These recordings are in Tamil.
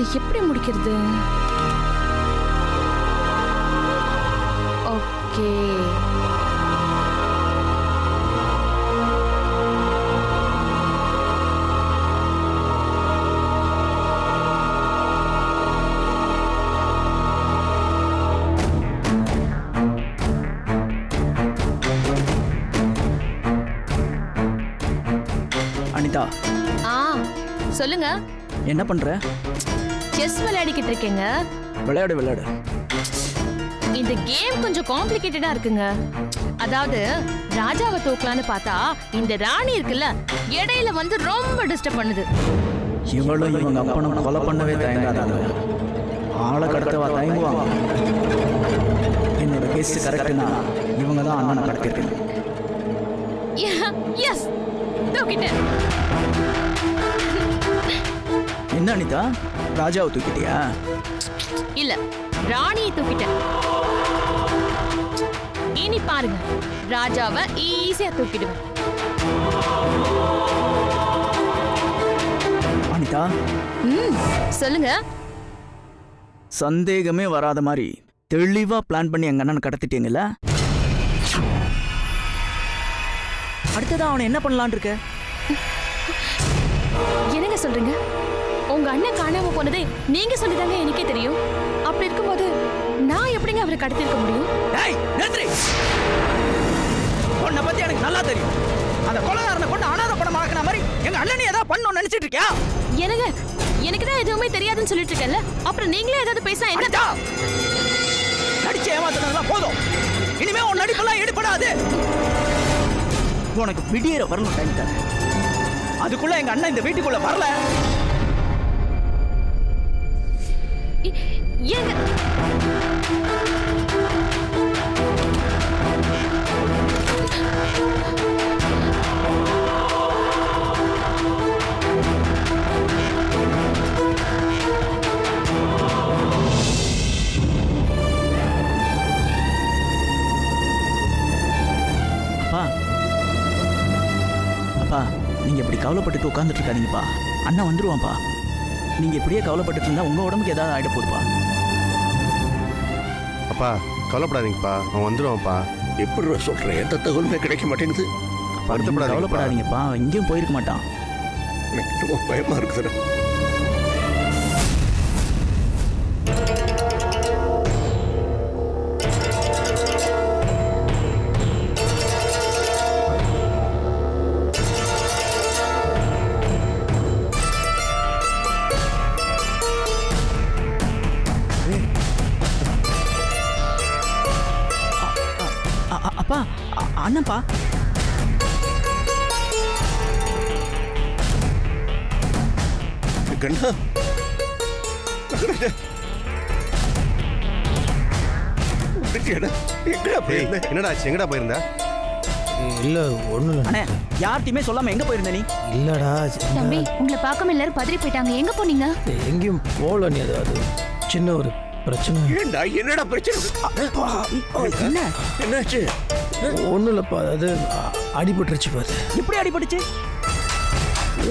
இது எப்படி முடிக்கிறது? ஓகே, அனிதா. சொல்லுங்க. என்ன பண்ற? செஸ் விளையாடிக்கிட்டு இருக்கேங்க. விளையாடு விளையாடு. இந்த கேம் கொஞ்சம் காம்ப்ளிகேட்டடா இருக்குங்க. அதாவது ராஜாவை தூக்கலான்னு பார்த்தா இந்த ராணி இருக்குல்ல, இடையில வந்து ரொம்ப டிஸ்டர்ப் பண்ணுது. இவளும் இவங்க அப்பனும் கொலை பண்ணவே தயங்காதாங்க. ஆளை கடத்தவா தயங்குவாங்க. என்னோட கேஸ் கரெக்ட்னா இவங்க தான் அண்ணனை கடத்திருக்கணும். எஸ், தூக்கிட்டேன். என்ன அனிதா, ராஜாவை தூக்கிட்டியா? இல்ல, ராணியை தூக்கிட்டேன். இனி பாருங்க, ராஜாவை ஈஸியா தூக்கிடுவேன். அனிதா, சொல்லுங்க. சந்தேகமே வராத மாதிரி தெளிவா பிளான் பண்ணி எங்க அண்ணனை கடத்திட்டீங்கல்ல? அடுத்ததா அவனை என்ன பண்ணலான் இருக்க? என்னங்க சொல்றீங்க? உங்க அண்ணன் காணாம போனதே நீங்க சொல்லிதாங்க எனக்கே தெரியும். அப்படி இருக்கும்போது நான் எப்படிங்க அவரை கடத்திருக்க முடியும்? உன்னை பத்தி எனக்கு நல்லா தெரியும். அந்த கொலைகாரனை கொண்டு அனாதை படம் ஆக்கின மாதிரி எங்க அண்ணனை ஏதாவது பண்ணணும்னு நினைச்சிட்டு இருக்கியா? என்னங்க, எனக்கு தான் எதுவுமே தெரியாதுன்னு சொல்லிட்டு இருக்கேன்ல, அப்புறம் நீங்களே ஏதாவது பேசினா என்ன? நடிச்சு ஏமாத்துனதெல்லாம் போதும். இனிமே உன் நடிப்பெல்லாம் ஈடுபடாது. உனக்கு விடியற வரணும் டைம் தர. அதுக்குள்ள எங்க அண்ணன் இந்த வீட்டுக்குள்ள வரல. ஏங்க அப்பா, அப்பா, நீங்க இப்படி கவலைப்பட்டு உட்கார்ந்துட்டு இருக்காதீங்கப்பா. அண்ணன் வந்துருவான்ப்பா. நீங்க இப்படியே கவலைப்பட்டு இருந்தா உங்க உடம்புக்கு ஏதாவது ஆயிட போதுப்பா. அப்பா கவலைப்படாதீங்கப்பா, அவன் வந்துடுவான்ப்பா. எப்படி சொல்றேன், எந்த தகவலுமே கிடைக்க மாட்டேங்குது. கவலைப்படாதீங்கப்பா, எங்கேயும் போயிருக்க மாட்டான். எனக்கு ரொம்ப பயமா இருக்குதுடா. அப்பா, அண்ணன்ப்பா. கண்ணா, என்னடா எங்கடா போயிருந்த? இல்ல ஒண்ணு அண்ணே, யார்த்தையுமே சொல்லாம எங்க போயிருந்த நீ? இல்லடா தம்பி, உங்களை பார்க்காம எல்லாரும் பதறி போயிட்டாங்க. எங்க போனீங்க? எங்கேயும் போல. நீ அது சின்ன ஒரு பிரச்சனை. என்னடா பிரச்சனை? என்னாச்சு? ஒன்றும் இல்லைப்பா, அது அடிபட்டுருச்சு. பாரு எப்படி அடிபட்டுச்சு?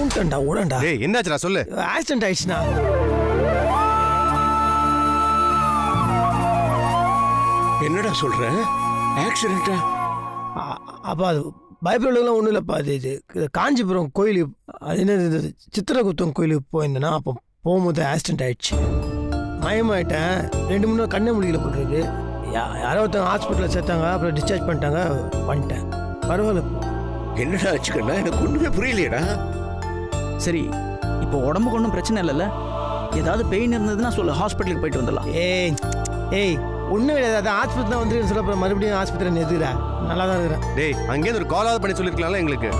ஊன்டா உடண்டா. ஏய், என்னாச்சுடா சொல்லு. ஆக்சிடென்ட் ஆயிடுச்சுண்ணா. என்னடா சொல்ற? ஆக்சிடென்ட்டா? அப்பா அது பயப்படுறதுலாம் ஒன்றும் இல்லைப்பா. இது காஞ்சிபுரம் கோயிலுக்கு, அது என்ன சித்திரகுப்தம் கோயிலுக்கு போயிருந்தேன்னா, அப்போ போகும்போது ஆக்சிடென்ட் ஆயிடுச்சு. மயமாயிட்டேன். 2 3 நாள் கண்ணை முடியல போட்டுருக்கு. யாரோ ஒருத்தவங்க ஹாஸ்பிட்டலில் சேர்த்தாங்க, அப்புறம் டிஸ்சார்ஜ் பண்ணிட்டாங்க. பண்ணிட்டேன், பரவாயில்ல. என்னடா ஆச்சுக்கண்ணா? எனக்கு ஒண்ணுமே புரியலையடா. சரி, இப்போ உடம்புக்கு ஒன்றும் பிரச்சனை இல்லைல்ல? ஏதாவது பெயின் இருந்ததுன்னா சொல்லு, ஹாஸ்பிட்டலுக்கு போயிட்டு வந்துடலாம். ஏய் ஒன்றும் கிடையாது. அதான் ஆஸ்பத்திரி தான் வந்துருன்னு சொல்ல, அப்புறம் மறுபடியும் ஆஸ்பத்திரி எதுக்குறேன். நல்லா தான் இருக்கிறேன். டேய், அங்கேருந்து ஒரு காலாவது பண்ணி சொல்லிருக்கலாம்ல எங்களுக்கு.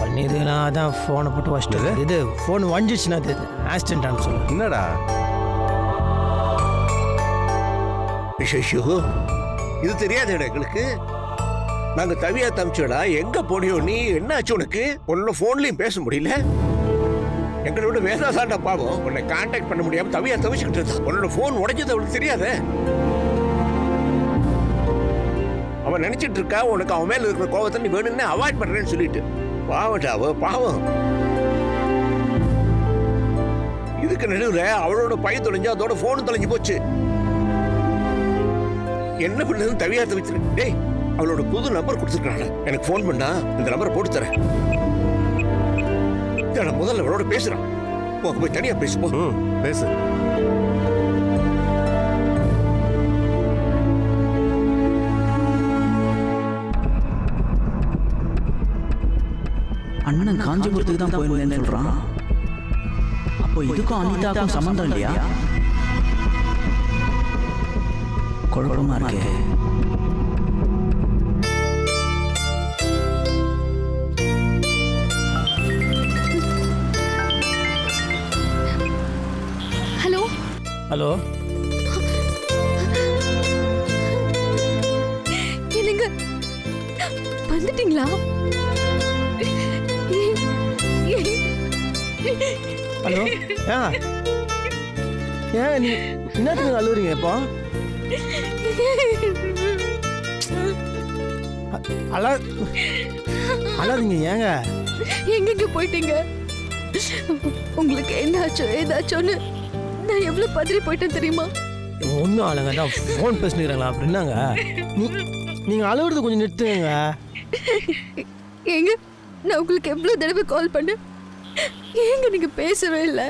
பண்ணிருக்கலாம். அதான் ஃபோனை போட்டு வச்சிட்டு இது ஃபோன் வஞ்சிச்சுன்னா அது ஆக்சிடென்ட் சொல்லு. என்னடா ஐயோ, இது தெரியாதுடா எங்களுக்கு. நாங்க தவியா தம்பிச்சோடா. எங்க போனியோ நீ? என்ன ஆச்சு உனக்கு? உன்னோட போன்லயும் பேச முடியல. எங்களோட வேதாதாண்டா பாவம். உன்னை கான்டாக்ட் பண்ண முடியாம தவியா தவிச்சுக்கிட்டு இருந்தா. உன்னோட போன் உடைஞ்சது அவளுக்கு தெரியாத. அவன் நினைச்சிட்டு இருக்கா உனக்கு அவன் மேல இருக்கிற கோபத்தை நீ வேணும்னு அவாய்ட் பண்றேன்னு சொல்லிட்டு. பாவம்டா அவ, பாவம். இதுக்கு நடுவுல அவளோட பையன் தொலைஞ்சு அதோட போன் தொலைஞ்சு போச்சு. என்ன பண்ணதுன்னு தவியா தவிச்சு. டேய், அவளோட புது நம்பர் கொடுத்துருக்காங்க. எனக்கு போன் பண்ணா இந்த நம்பரை போட்டு தரேன். நான் முதல்ல அவளோட பேசுறான். போய் தனியா பேசு. பேசு. அண்ணன் காஞ்சிபுரத்துக்கு தான் போயிருந்தேன்னு சொல்றான். அப்போ இதுக்கும் அனிதாக்கும் சம்பந்தம் இல்லையா? குழப்பமா இருக்கே. ஹலோ ஹலோ, என்னங்க வந்துட்டீங்களா? ஹலோ, ஏன் நீ என்னத்துக்கு அழுவுறீங்க இப்போ? அழாதீங்க. ஏங்க எங்கெங்க போயிட்டீங்க? உங்களுக்கு என்ன ஆச்சோ ஏதாச்சோன்னு நான் எவ்வளவு பதறி போயிட்டேன் தெரியுமா? ஒன்றும் ஆளுங்க தான் ஃபோன் பேசுனீங்களா அப்படின்னாங்க. நீங்கள் அழுவுறது கொஞ்சம் நிறுத்துங்க. ஏங்க நான் உங்களுக்கு எவ்வளவு தடவை கால் பண்ணேன், ஏங்க நீங்க பேசவே இல்லை?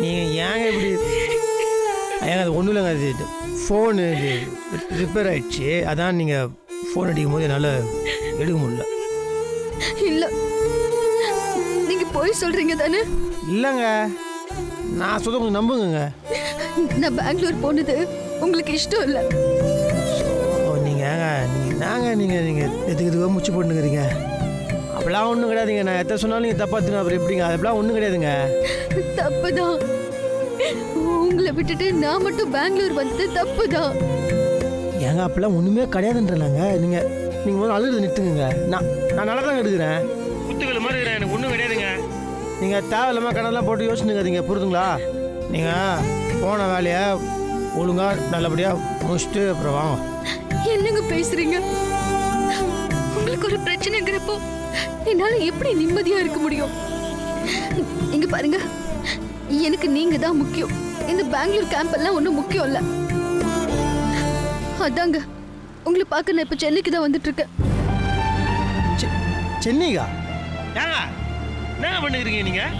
நீங்கள் ஏங்க இப்படி? ஏங்க அது ஒன்றும் இல்லைங்க, அது ஃபோனு இது ரிப்பேர் ஆயிடுச்சு. அதான் நீங்கள் ஃபோன் அடிக்கும் போது என்னால் எடுக்க முடியல. இல்லை, நீங்க போய் சொல்றீங்க தானே? இல்லைங்க, நான் சொல்ல கொஞ்சம் நம்புங்க. நான் பெங்களூர் போனது உங்களுக்கு இஷ்டம் இல்லை. நீங்கள் எதுக்கு மூச்சு போட்டுக்கிறீங்க? அப்படிலாம் ஒன்றும் கிடையாதுங்க. நான் எத்தனை சொன்னாலும் நீங்கள் தப்பாத்துங்க. அப்புறம் எப்படிங்க? அதெல்லாம் ஒன்றும் கிடையாதுங்க. தப்புதான். உங்களை விட்டுட்டு நான் மட்டும் பெங்களூர் வந்தது தப்புதான். ஏங்க அப்படிலாம் ஒன்றுமே கிடையாதுன்றலாங்க. நீங்கள் முதல்ல அழுது நிறுத்துங்க. நான் நல்லா தான் எடுக்கிறேன். குத்துக்கள் மாதிரி இருக்கிறேன். எனக்கு ஒன்றும் கிடையாதுங்க. நீங்கள் தேவையில்லாமல் கணக்கெல்லாம் போட்டு யோசிச்சுக்காதீங்க, புரியுதுங்களா? நீங்கள் போன வேலையை ஒழுங்காக நல்லபடியாக முடிச்சுட்டு அப்புறம் வாங்க. என்னங்க பேசுறீங்க? உங்களுக்கு ஒரு பிரச்சனைங்கிறப்போ என்னால எப்படி நிம்மதியா இருக்க முடியும்? இங்க பாருங்க, எனக்கு நீங்க தான் முக்கியம். இந்த பெங்களூர் கேம்ப் எல்லாம் ஒன்றும் முக்கியம் இல்ல. அதாங்க உங்களை பார்க்க நான் இப்ப சென்னைக்கு தான் வந்துட்டு இருக்கேன். சென்னைக்கா? ஏங்க என்ன பண்ணுறீங்க நீங்கள்?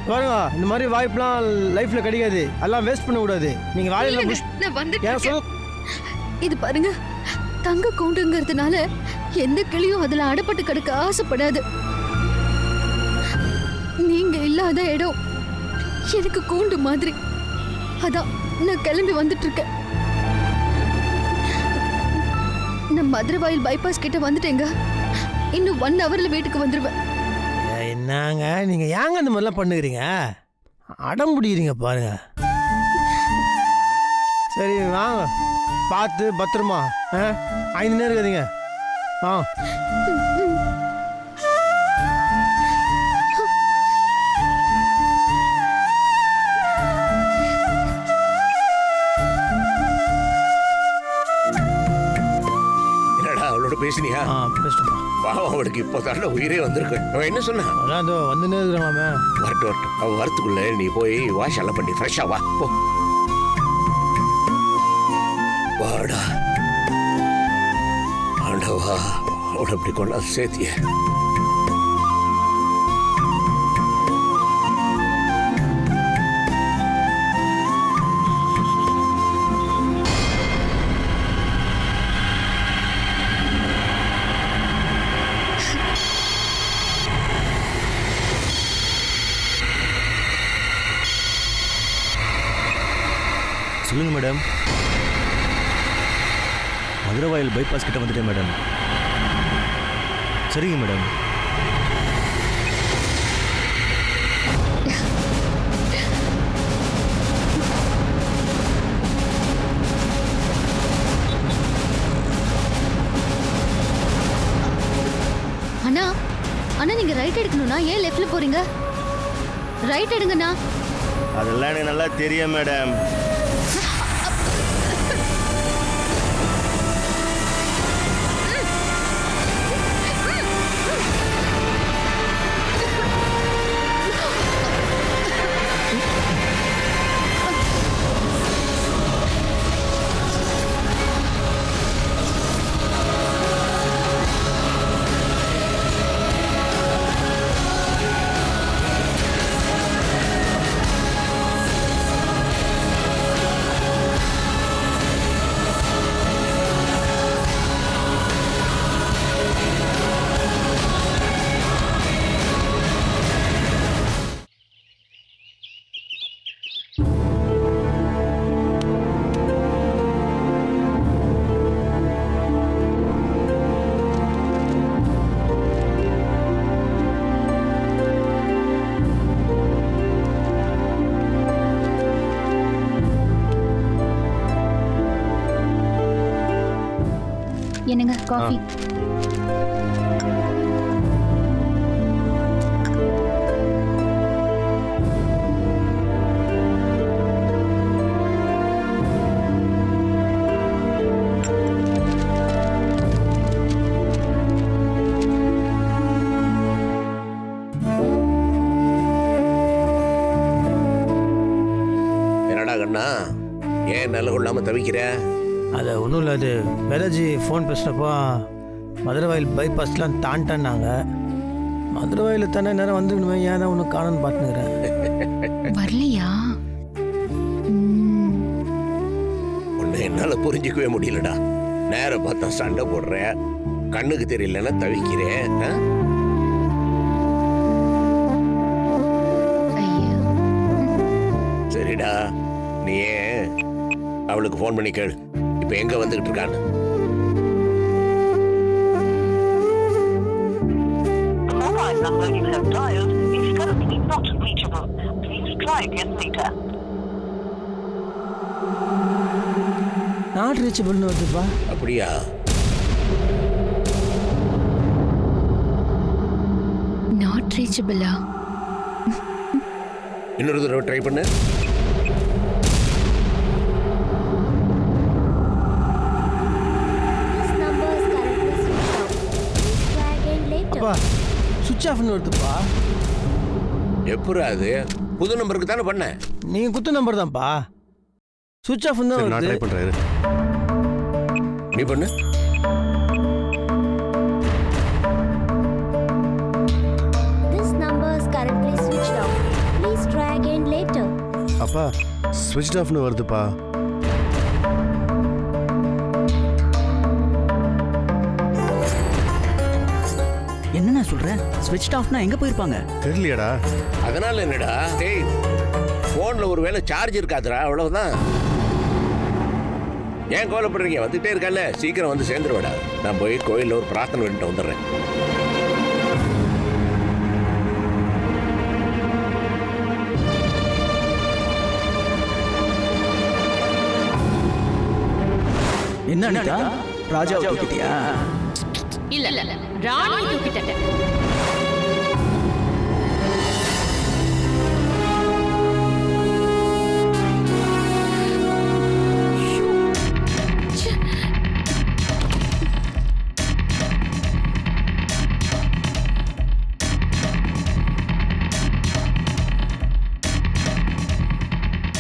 பாருங்க, இந்த மாதிரி வாய்ப்புலாம் லைஃப்ல கிடைக்காது. எல்லாம் வேஸ்ட் பண்ணக்கூடாது. நீங்கள் வேலையில நான் வந்துட்டேன். இது பாருங்க, தங்க கூண்டுங்கிறதுனால எந்த கிளியும் அதுல அடப்பட்டு கிடக்க ஆசைப்படாது. நீங்க இல்லாத இடம் எனக்கு கூண்டு மாதிரி. அதான் நான் கிளம்பி வந்துட்டு இருக்கேன். நான் மதுரவாயில் பைபாஸ் கிட்ட வந்துட்டேங்க. இன்னும் 1 ஹவர்ல வீட்டுக்கு வந்துருவேன். என்னங்க நீங்க ஏங்க இந்த மாதிரிலாம் பண்ணுகிறீங்க? அடம் பிடிக்கிறீங்க பாருங்க. சரி வாங்க, பார்த்து பத்திரமா 5 நேரம் இருக்காதீங்க. என்னடா அவளோட பேசினியா? பேசிட்டோம். பாவம், அவளுக்கு இப்போ தானே உயிரே வந்திருக்கு. அவன் என்ன சொன்னா? அதான் இதோ வந்து நேருங்கிறாமே. வரட்டும். அவன் வரத்துக்குள்ள நீ போய் வாஷ் எல்லாம் பண்ணி ஃப்ரெஷ்ஷா வா. போ வாடா. ஆண்டவா, அவளை அப்படி கொண்டாந்து சேர்த்திய. சொல்லுங்க மேடம். மதுரவாயில் பைபாஸ் கிட்ட வந்துட்டேன் மேடம். சரிங்க மேடம். அண்ணா, அண்ணா நீங்க ரைட் எடுக்கணும்னா ஏன் லெஃப்ட்ல போறீங்க? ரைட் எடுங்கண்ணா. அதெல்லாம் எனக்கு நல்லா தெரியும் மேடம். என்னங்க காஃபி? என்னடா கண்ணா, ஏன் நல்ல கொள்ளாம தவிக்கிற? அது ஒன்றும் இல்லை, அது வேதாஜி ஃபோன் பேசுகிறப்போ மதுரை வாயில் பைபாஸ்லாம் தாண்டான்னாங்க. மதுரை வாயில் தானே நேரம் வந்துக்கணுமே, ஏன் தான் ஒன்று காணுன்னு பார்த்துக்கிறேன். வரலையா? ஒன்று என்னால் புரிஞ்சிக்கவே முடியலடா. நேரம் பார்த்தா சண்டை போடுறேன், கண்ணுக்கு தெரியலன்னா தவிக்கிறேன். சரிடா, நீ ஏன் அவளுக்கு ஃபோன் பண்ணி கேளு இப்போ எங்கே வந்துக்கிட்டு இருக்கான்னு. நாட் ரீச்சபிள்னு வருதுப்பா. அப்படியா? நாட் ரீச்சபிளா? இன்னொரு தடவை ட்ரை பண்ணு. அப்பா சுவிட்ச் ஆஃப்னு வருதுப்பா. எப்படா அது? புது நம்பருக்கு தானே பண்ண? நீங்கள் குத்து நம்பர் தான்ப்பா. சுவிட்ச் ஆஃப்னு தான் நான் ட்ரை வருது. பண்றேன். நீ பண்ணு. அப்பா ஸ்விட்ச் ஆஃப்னு வருதுப்பா. என்னண்ணா சொல்கிறேன்? ஸ்விட்ச் ஆஃப்னா எங்கே போயிருப்பாங்க? தெரியலையாடா? அதனால என்னடா? டேய், ஃபோனில் ஒரு வேளை சார்ஜ் இருக்காதுடா, அவ்வளவுதான். ஏன் கோவப்படுறீங்க? வந்துட்டே இருக்கல, சீக்கிரம் வந்து சேர்ந்துருவேடா. நான் போய் கோயிலில் ஒரு பிரார்த்தனை பண்ணிட்டு வந்துடுறேன். என்ன அனிதா, ராஜாவை தூக்கிட்டியா? இல்ல இல்ல, ராணி தூக்கிட்டேன்.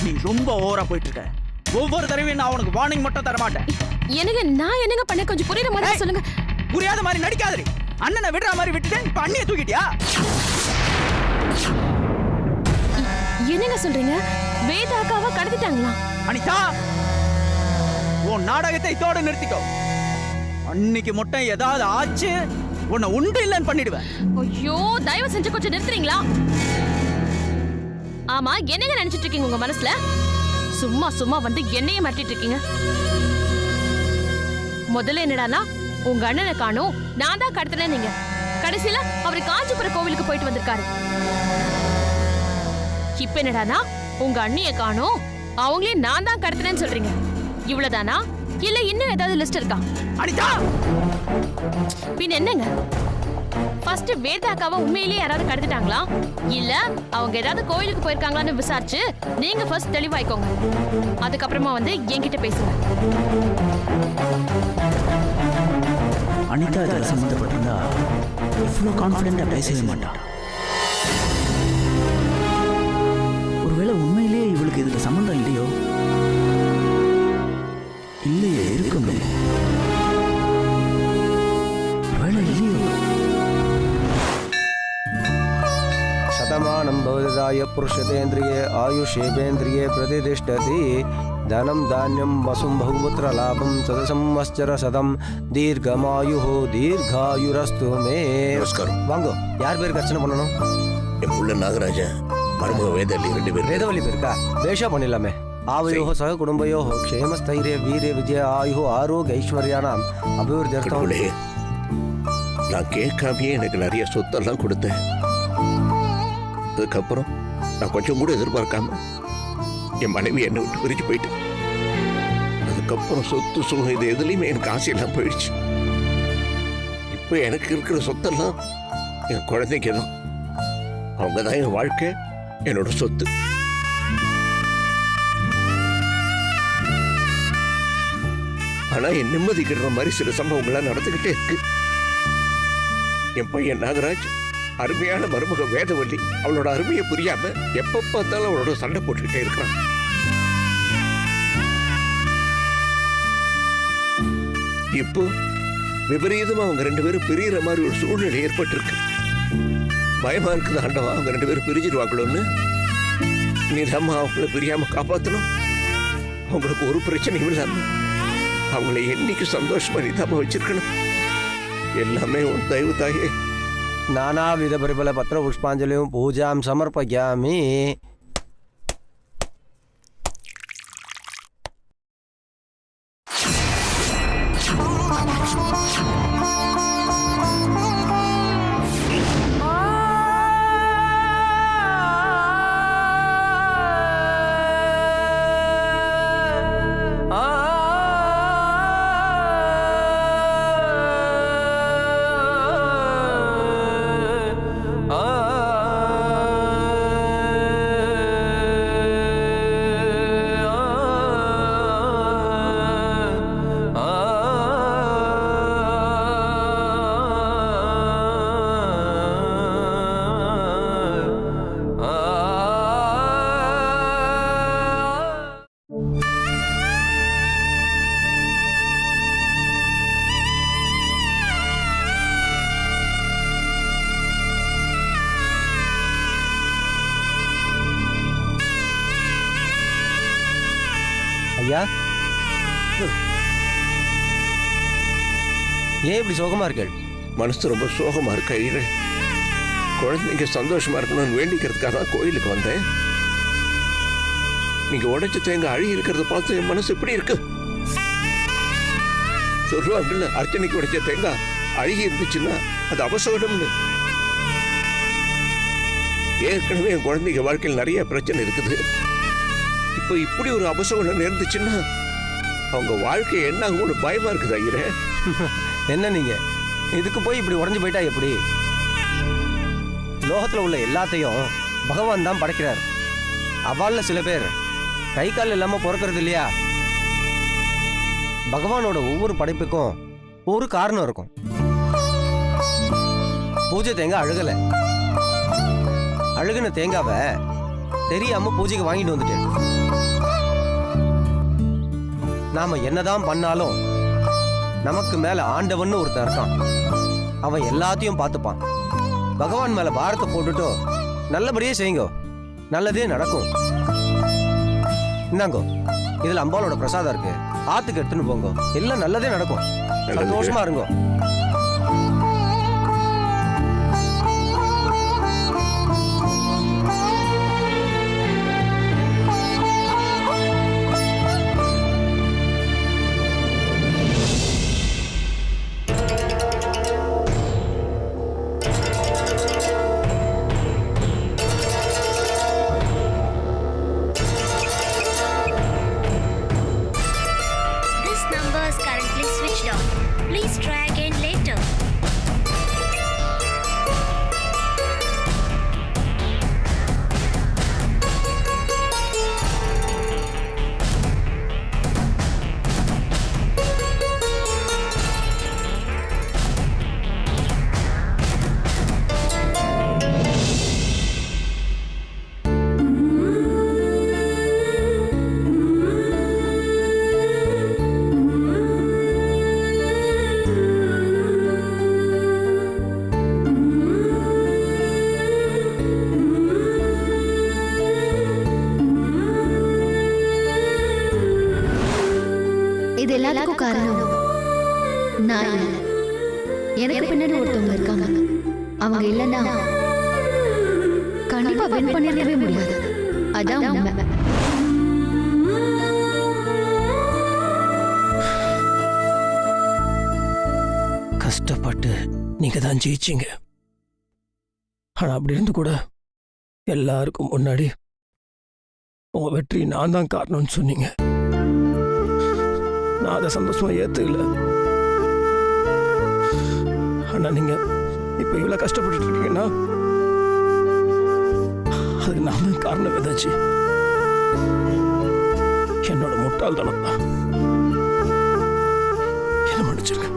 நீ ரொம்ப ஓவரா போயிட்டு இருக்க. ஒவ்வொரு தடவையும் நான் உனக்கு வார்னிங் மட்டும் தர மாட்டேன். எனக்கு நான் என்னங்க பண்ண, கொஞ்சம் புரியுற மாதிரி சொல்லுங்க. புரியாத மாதிரி நடிக்காதே. அண்ணனை விடுற மாதிரி விட்டுட்டேன், இப்ப அண்ணியை தூக்கிட்டியா? என்னங்க சொல்றீங்க? வேதாக்காவை கடத்திட்டாங்களா? அனிதா, உன் நாடகத்தை இதோட நிறுத்திக்கோ. அன்னைக்கு மட்டும் ஏதாவது ஆச்சு, உன்னை உண்டு இல்லைன்னு பண்ணிடுவேன். ஐயோ, தயவு செஞ்சு கொஞ்சம் நிறுத்துறீங்களா? ஆமா, என்னங்க நினைச்சிட்டு இருக்கீங்க உங்க மனசுல? சும்மா சும்மா வந்து என்னையே மாட்டிட்டு இருக்கீங்க. முதல்ல என்னடானா, உங்க அண்ணனை காணோம், நான் தான் கடத்தினேன் நீங்க. கடைசியில அவர் காஞ்சிபுரம் கோவிலுக்கு போயிட்டு வந்திருக்காரு. இப்ப என்னடானா, உங்க அண்ணியை காணோம், அவங்களே நான் தான் கடத்தினேன்னு சொல்றீங்க. இவ்வளவுதானா இல்ல இன்னும் ஏதாவது லிஸ்ட் இருக்கா? அனிதா, பின் என்னங்க? ஃபர்ஸ்ட் வேதாக்காவை உண்மையிலேயே யாராவது கடத்திட்டாங்களா இல்ல அவங்க ஏதாவது கோயிலுக்கு போயிருக்காங்களான்னு விசாரிச்சு நீங்க ஃபர்ஸ்ட் தெளிவாய்க்கோங்க. அதுக்கப்புறமா வந்து என்கிட்ட பேசுங்க. அனிதா இதில் சம்மந்தப்பட்டிருந்தா இவ்வளோ கான்ஃபிடென்ட்டாக பேசவே மாட்டான். ஒருவேளை உண்மையிலேயே இவளுக்கு இதில் சம்மந்தம் இல்லையோ? இல்லையே, இருக்குமே. ஒருவேளை இல்லையோ? शतमानं भवदाय पुरुषतेन्द्रिये आयुषेवेन्द्रिये प्रतिष्ठति धनं धान्यं वसुं बहुपुत्र लाभं सदसंवत्सर शतं दीर्घमायुः दीर्घायुरस्तु मे. நமஸ்காரம். வாங்கோ. யார் பேருக்கு அர்ச்சனை பண்ணணும்? என் புள்ள நாகராஜன், மருமக வேதவள்ளி, 2 பேர். வேதவள்ளி பேருக்கா? பேஷா பண்ணிடலாமே. आवयोः सह कुटुम्बयोः क्षेमस्थैर्य वीर्य विजय आयुः आरोग्य ऐश्वर्याणाम् अभिवृद्ध्यर्थं. கடவுளே, நான் கேட்காமையே எனக்கு நிறைய சொத்தெல்லாம் கொடுத்தேன். அதுக்கப்புறம் நான் கொஞ்சம் கூட எதிர்பார்க்காம என் மனைவி என்னை விட்டு பிரிச்சு போயிட்டு, அதுக்கப்புறம் சொத்து சுகம் இது எதுலையுமே எனக்கு ஆசையெல்லாம் போயிடுச்சு. இப்போ எனக்கு இருக்கிற சொத்தெல்லாம் என் குழந்தைங்க தான். அவங்க தான் என் வாழ்க்கை, என்னோட சொத்து. ஆனா என் நிம்மதி கிடுற மாதிரி சில சம்பவங்கள்லாம் நடந்துகிட்டே இருக்கு. என் பையன் நாகராஜ் அருமையான மருமக வேதவல்லி அவளோட அருமையை புரியாம எப்ப பார்த்தாலும் அவளோட சண்டை போட்டுக்கிட்டே இருக்கிறான். இப்போ விபரீதமா அவங்க 2 பேரும் பிரிகிற மாதிரி ஒரு சூழ்நிலை ஏற்பட்டிருக்கு. பயமா இருக்குது ஆண்டவா, அவங்க 2 பேரும் பிரிஞ்சிருவாங்களோன்னு. நீதாம்மா அவங்கள பிரியாம காப்பாற்றணும். அவங்களுக்கு ஒரு பிரச்சனையும் இல்லாம அவங்களை என்னைக்கு சந்தோஷமா நீதாம்மா வச்சிருக்கணும். எல்லாமே உன் தயவு தாயே. நானாவித பரிபல பத்திர புஷ்பாஞ்சலியும் பூஜாம் சமர்ப்பயாமி. ஐயா, ஏன் இப்படி சோகமா இருக்கீள்? மனசு ரொம்ப சோகமா இருக்கு ஐயரே. குழந்தைங்க சந்தோஷமா இருக்கணும்னு வேண்டிக்கிறதுக்காக தான் கோயிலுக்கு வந்தேன். நீங்க உடைச்ச தேங்காய் அழுகி இருக்கிறத பார்த்து என் மனசு எப்படி இருக்கு? சொல்லுவாங்கல்ல, அர்ச்சனைக்கு உடைச்ச தேங்காய் அழுகி இருந்துச்சுன்னா அது அபசகுனம்னு. ஏற்கனவே என் குழந்தைங்க வாழ்க்கையில் நிறைய பிரச்சனை இருக்குது. இப்போ இப்படி ஒரு அபசகுனம் நேர்ந்துச்சுன்னா அவங்க வாழ்க்கை என்ன ஆகும்னு பயமா இருக்குது ஐயரே. என்ன நீங்க இதுக்கு போய் இப்படி உடஞ்சு போயிட்டா எப்படி? லோகத்துல உள்ள எல்லாத்தையும் பகவான் தான் படைக்கிறார். அவள்ல சில பேர் கை கால் இல்லாம பிறக்கிறது இல்லையா? பகவானோட ஒவ்வொரு படைப்புக்கும் ஒரு காரணம் இருக்கும். பூஜை தேங்காய் அழுகல. அழுகுன தேங்காவை தெரியாம பூஜைக்கு வாங்கிட்டு வந்துட்டேன். நாம என்னதான் பண்ணாலும் நமக்கு மேல ஆண்டவன் ஒருத்தன் இருக்கான். அவன் எல்லாத்தையும் பார்த்துப்பான். பகவான் மேல பாரத்தை போட்டுட்டோ நல்லபடியே செய்யுங்க, நல்லதே நடக்கும். இந்தாங்கோ, இதுல அம்பாலோட பிரசாதம் இருக்கு, ஆத்துக்கு எடுத்துன்னு போங்க, எல்லாம் நல்லதே நடக்கும். சந்தோஷமா இருங்கோ. இது எல்லாத்துக்கும் காரணம் நான் இல்லை. எனக்கு பின்னாடி ஒருத்தவங்க இருக்காங்க. அவங்க இல்லைன்னா கண்டிப்பா வின் பண்ணிடவே முடியாது. அதான் உண்மை. கஷ்டப்பட்டு நீங்க தான் ஜெயிச்சீங்க. ஆனா அப்படி இருந்து கூட எல்லாருக்கும் முன்னாடி உங்க வெற்றி நான் தான் காரணம்னு சொன்னீங்க. நான் அதை சந்தோஷமா ஏத்துக்கல. ஆனால் நீங்கள் இப்போ இவ்வளோ கஷ்டப்பட்டுட்டு இருக்கீங்கன்னா அதுக்கு நான் தான் காரணம் ஏதாச்சு என்னோட முட்டாள்தனம் தான். என்ன மன்னிச்சிருக்கேன்.